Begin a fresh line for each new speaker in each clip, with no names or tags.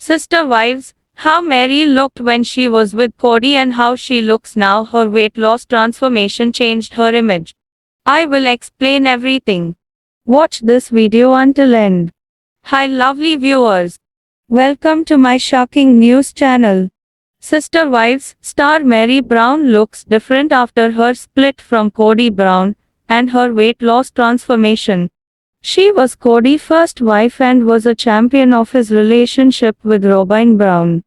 Sister Wives, how Mary looked when she was with Cody and how she looks now. Her weight loss transformation changed her image. I will explain everything. Watch this video until end. Hi lovely viewers. Welcome to my shocking news channel. Sister Wives star Mary Brown looks different after her split from Cody Brown and her weight loss transformation. She was Cody's first wife and was a champion of his relationship with Robin Brown.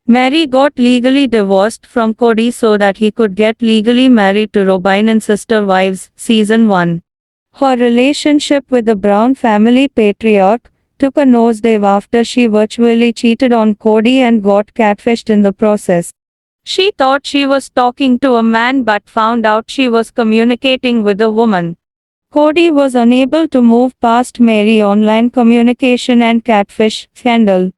Mary got legally divorced from Cody so that he could get legally married to Robin in Sister Wives, Season 1. Her relationship with the Brown family patriarch took a nosedive after she virtually cheated on Cody and got catfished in the process. She thought she was talking to a man but found out she was communicating with a woman. Cody was unable to move past Mary's online communication and catfish scandal.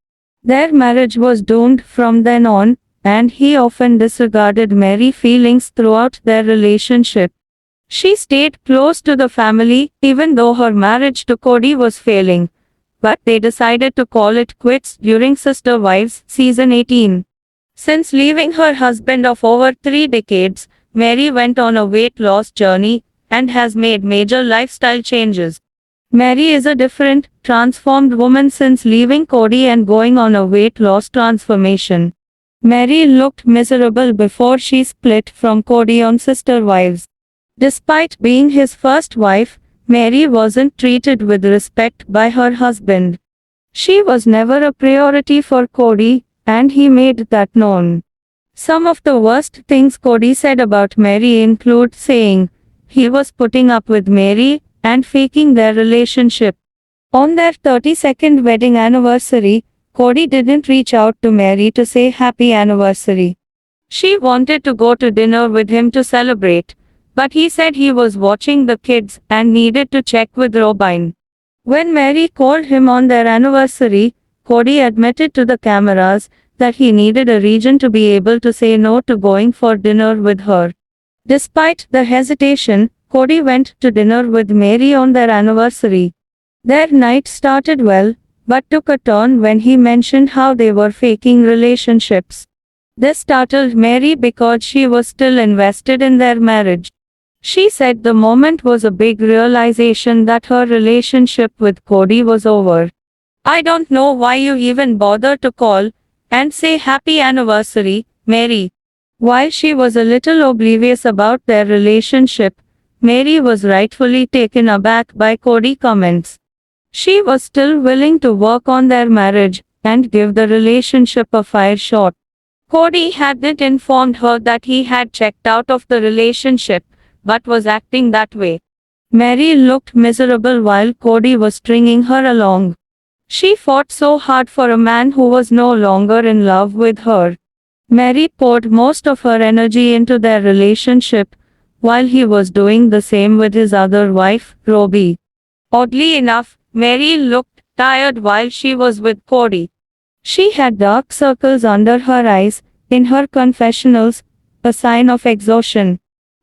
Their marriage was doomed from then on, and he often disregarded Mary's feelings throughout their relationship. She stayed close to the family, even though her marriage to Cody was failing. But they decided to call it quits during Sister Wives, Season 18. Since leaving her husband of over 3 decades, Mary went on a weight loss journey and has made major lifestyle changes. Mary is a different, transformed woman since leaving Cody and going on a weight loss transformation. Mary looked miserable before she split from Cody on Sister Wives. Despite being his first wife, Mary wasn't treated with respect by her husband. She was never a priority for Cody, and he made that known. Some of the worst things Cody said about Mary include saying he was putting up with Mary and faking their relationship. On their 32nd wedding anniversary, Cody didn't reach out to Mary to say happy anniversary. She wanted to go to dinner with him to celebrate, but he said he was watching the kids and needed to check with Robin. When Mary called him on their anniversary, Cody admitted to the cameras that he needed a reason to be able to say no to going for dinner with her. Despite the hesitation, Cody went to dinner with Mary on their anniversary. Their night started well, but took a turn when he mentioned how they were faking relationships. This startled Mary because she was still invested in their marriage. She said the moment was a big realization that her relationship with Cody was over. I don't know why you even bothered to call and say happy anniversary, Mary. While she was a little oblivious about their relationship, Mary was rightfully taken aback by Cody's comments. She was still willing to work on their marriage and give the relationship a fair shot. Cody hadn't informed her that he had checked out of the relationship, but was acting that way. Mary looked miserable while Cody was stringing her along. She fought so hard for a man who was no longer in love with her. Mary poured most of her energy into their relationship, while he was doing the same with his other wife, Robbie. Oddly enough, Mary looked tired while she was with Cody. She had dark circles under her eyes, in her confessionals, a sign of exhaustion.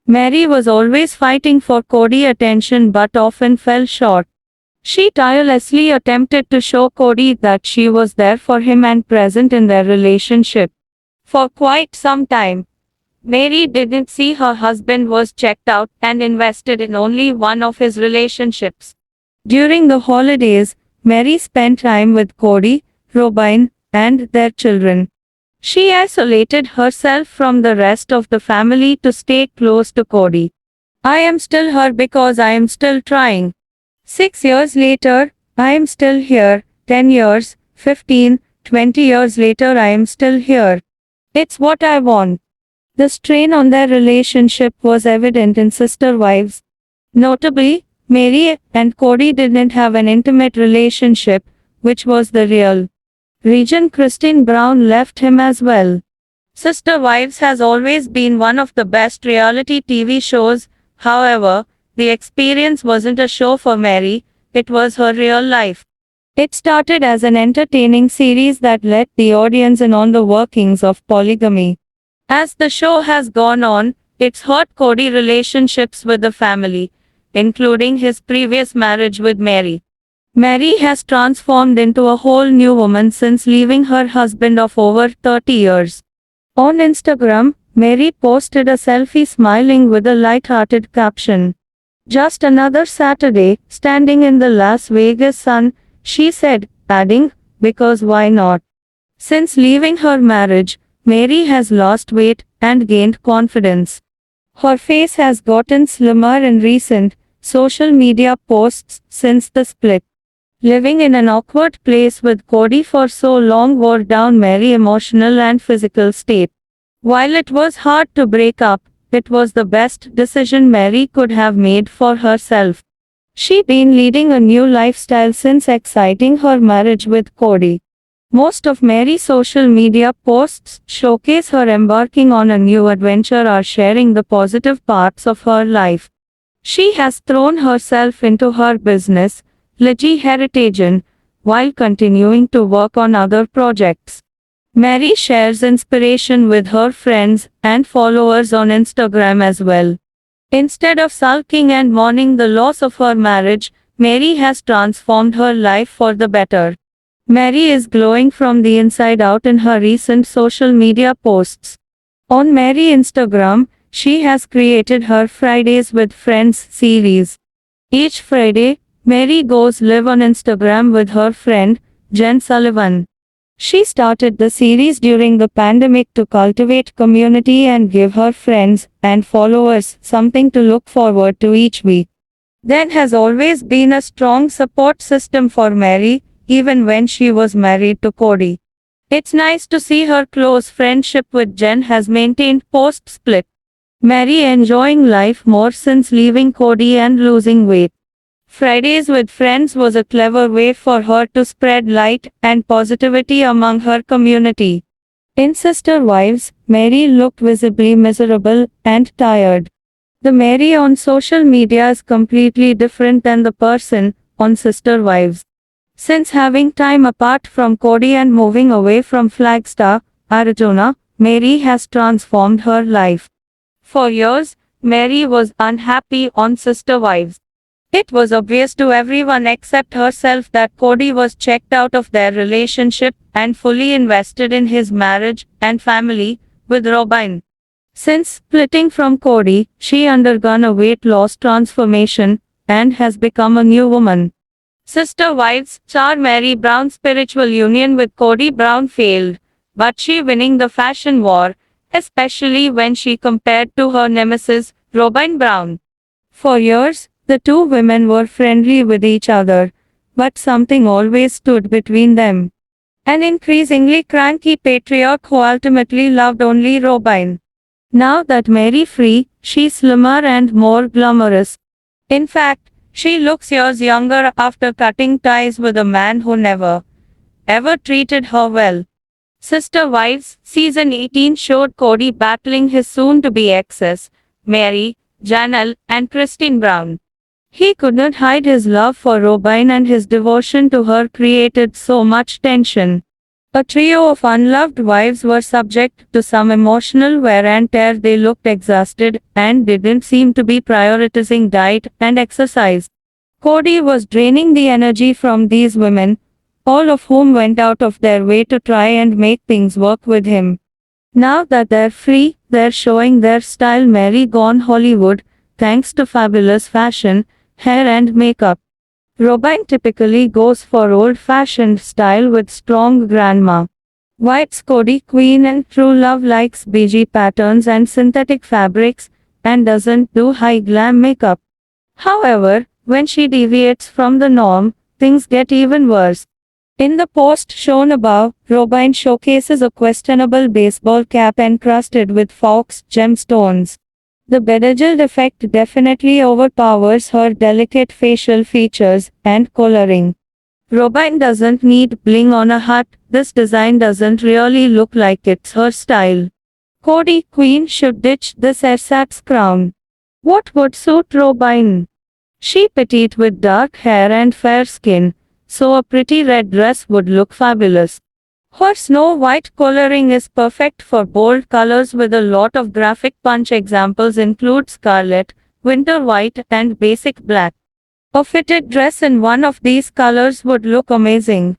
Mary was always fighting for Cody's attention but often fell short. She tirelessly attempted to show Cody that she was there for him and present in their relationship. For quite some time, Mary didn't see her husband was checked out and invested in only one of his relationships. During the holidays, Mary spent time with Cody, Robin, and their children. She isolated herself from the rest of the family to stay close to Cody. I am still her because I am still trying. 6 years later, I am still here. 10 years, 15, 20 years later I am still here. It's what I want. The strain on their relationship was evident in Sister Wives. Notably, Mary and Cody didn't have an intimate relationship, which was the real reason Christine Brown left him as well. Sister Wives has always been one of the best reality TV shows. However, the experience wasn't a show for Mary, it was her real life. It started as an entertaining series that let the audience in on the workings of polygamy. As the show has gone on, it's hurt Cody's relationships with the family, including his previous marriage with Mary. Mary has transformed into a whole new woman since leaving her husband of over 30 years. On Instagram, Mary posted a selfie smiling with a light-hearted caption. "Just another Saturday, standing in the Las Vegas sun," she said, adding, "because why not?" Since leaving her marriage, Mary has lost weight and gained confidence. Her face has gotten slimmer in recent social media posts since the split. Living in an awkward place with Cody for so long wore down Mary's emotional and physical state. While it was hard to break up, it was the best decision Mary could have made for herself. She'd been leading a new lifestyle since exiting her marriage with Cody. Most of Mary's social media posts showcase her embarking on a new adventure or sharing the positive parts of her life. She has thrown herself into her business, Ligi Heritage, while continuing to work on other projects. Mary shares inspiration with her friends and followers on Instagram as well. Instead of sulking and mourning the loss of her marriage, Mary has transformed her life for the better. Mary is glowing from the inside out in her recent social media posts. On Mary Instagram, she has created her Fridays with Friends series. Each Friday, Mary goes live on Instagram with her friend, Jen Sullivan. She started the series during the pandemic to cultivate community and give her friends and followers something to look forward to each week. Jen has always been a strong support system for Mary, even when she was married to Cody. It's nice to see her close friendship with Jen has maintained post-split. Mary enjoying life more since leaving Cody and losing weight. Fridays with Friends was a clever way for her to spread light and positivity among her community. In Sister Wives, Mary looked visibly miserable and tired. The Mary on social media is completely different than the person on Sister Wives. Since having time apart from Cody and moving away from Flagstaff, Arizona, Mary has transformed her life. For years, Mary was unhappy on Sister Wives. It was obvious to everyone except herself that Cody was checked out of their relationship and fully invested in his marriage and family with Robin. Since splitting from Cody, she undergone a weight loss transformation and has become a new woman. Sister Wives star Mary Brown's spiritual union with Cody Brown failed, but she winning the fashion war, especially when she compared to her nemesis, Robin Brown. For years, the two women were friendly with each other, but something always stood between them. An increasingly cranky patriarch who ultimately loved only Robin. Now that Mary free, she's slimmer and more glamorous. In fact, she looks years younger after cutting ties with a man who never, ever treated her well. Sister Wives, Season 18 showed Cody battling his soon-to-be exes, Mary, Janelle, and Christine Brown. He could not hide his love for Robin and his devotion to her created so much tension. A trio of unloved wives were subject to some emotional wear and tear. They looked exhausted and didn't seem to be prioritizing diet and exercise. Cody was draining the energy from these women, all of whom went out of their way to try and make things work with him. Now that they're free, they're showing their style. Mary gone Hollywood, thanks to fabulous fashion, hair and makeup. Robin typically goes for old-fashioned style with strong grandma. White's Cody Queen and True Love likes beige patterns and synthetic fabrics, and doesn't do high glam makeup. However, when she deviates from the norm, things get even worse. In the post shown above, Robin showcases a questionable baseball cap encrusted with fox gemstones. The bedazzled effect definitely overpowers her delicate facial features and coloring. Robin doesn't need bling on a hat. This design doesn't really look like it's her style. Cody Queen should ditch this ersatz crown. What would suit Robin? She petite with dark hair and fair skin, so a pretty red dress would look fabulous. Her snow white coloring is perfect for bold colors with a lot of graphic punch. Examples include scarlet, winter white, and basic black. A fitted dress in one of these colors would look amazing.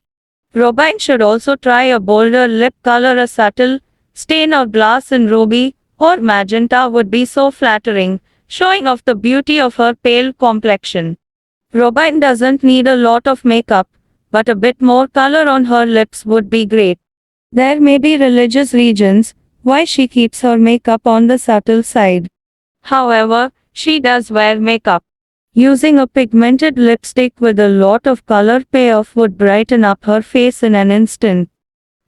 Robin should also try a bolder lip color. A subtle stain of glass in ruby or magenta would be so flattering, showing off the beauty of her pale complexion. Robin doesn't need a lot of makeup, but a bit more color on her lips would be great. There may be religious reasons why she keeps her makeup on the subtle side. However, she does wear makeup. Using a pigmented lipstick with a lot of color payoff would brighten up her face in an instant.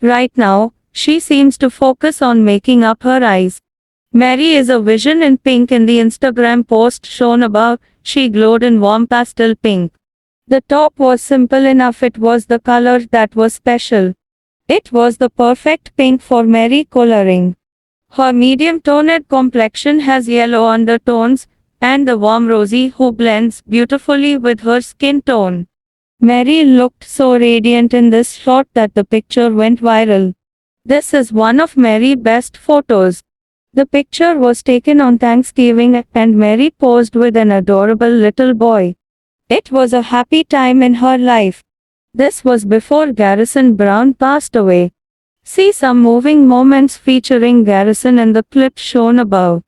Right now, she seems to focus on making up her eyes. Mary is a vision in pink. In the Instagram post shown above, she glowed in warm pastel pink. The top was simple enough, it was the color that was special. It was the perfect pink for Mary coloring. Her medium-toned complexion has yellow undertones, and the warm rosy hue blends beautifully with her skin tone. Mary looked so radiant in this shot that the picture went viral. This is one of Mary's best photos. The picture was taken on Thanksgiving and Mary posed with an adorable little boy. It was a happy time in her life. This was before Garrison Brown passed away. See some moving moments featuring Garrison in the clip shown above.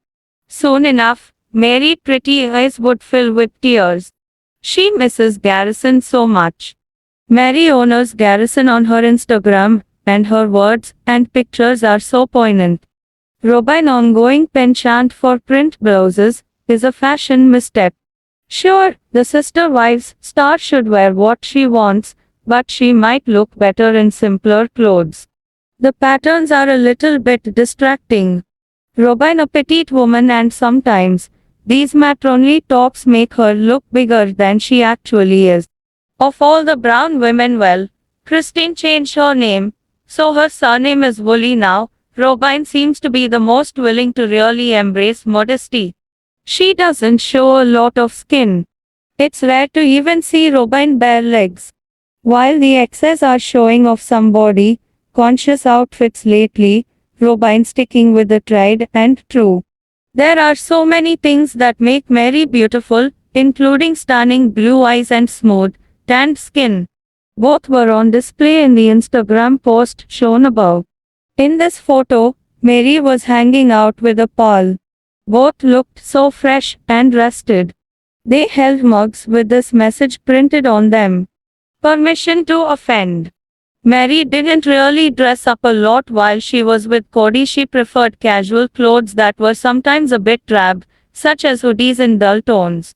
Soon enough, Mary's pretty eyes would fill with tears. She misses Garrison so much. Mary honors Garrison on her Instagram, and her words and pictures are so poignant. Robin's ongoing penchant for print blouses is a fashion misstep. Sure, the Sister Wives star should wear what she wants, but she might look better in simpler clothes. The patterns are a little bit distracting. Robin a petite woman, and sometimes these matronly tops make her look bigger than she actually is. Of all the Brown women, well, Christine changed her name, so her surname is Woolley now. Robin seems to be the most willing to really embrace modesty. She doesn't show a lot of skin. It's rare to even see Robin bare legs. While the exes are showing off some body conscious outfits lately, Robin sticking with the tried and true. There are so many things that make Mary beautiful, including stunning blue eyes and smooth, tanned skin. Both were on display in the Instagram post shown above. In this photo, Mary was hanging out with a pal. Both looked so fresh and rested. They held mugs with this message printed on them. Permission to offend. Mary didn't really dress up a lot while she was with Cody. She preferred casual clothes that were sometimes a bit drab, such as hoodies in dull tones.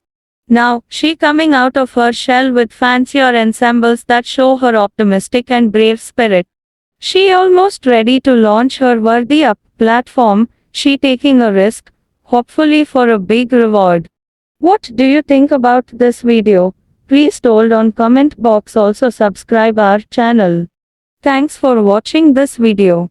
Now, she coming out of her shell with fancier ensembles that show her optimistic and brave spirit. She almost ready to launch her Worthy Up platform, she taking a risk, hopefully for a big reward. What do you think about this video? Please told on comment box. Also subscribe our channel. Thanks for watching this video.